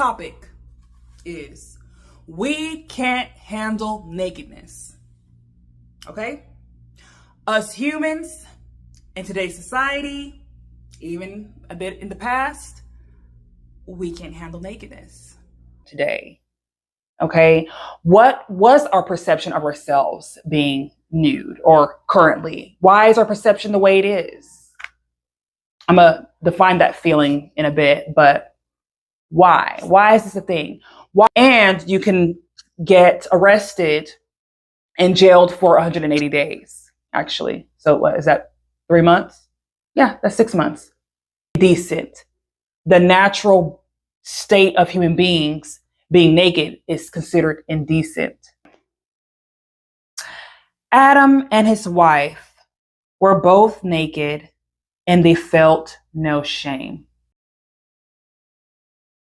topic is we can't handle nakedness. Okay? Us humans in today's society, even a bit in the past, we can't handle nakedness. Today, okay? What was our perception of ourselves being nude or currently? Why is our perception the way it is? I'm gonna define that feeling in a bit, but why? Why is this a thing? Why? And you can get arrested and jailed for 180 days, actually. So what is that? 3 months? Yeah, that's 6 months. Decent. The natural state of human beings being naked is considered indecent. Adam and his wife were both naked and they felt no shame.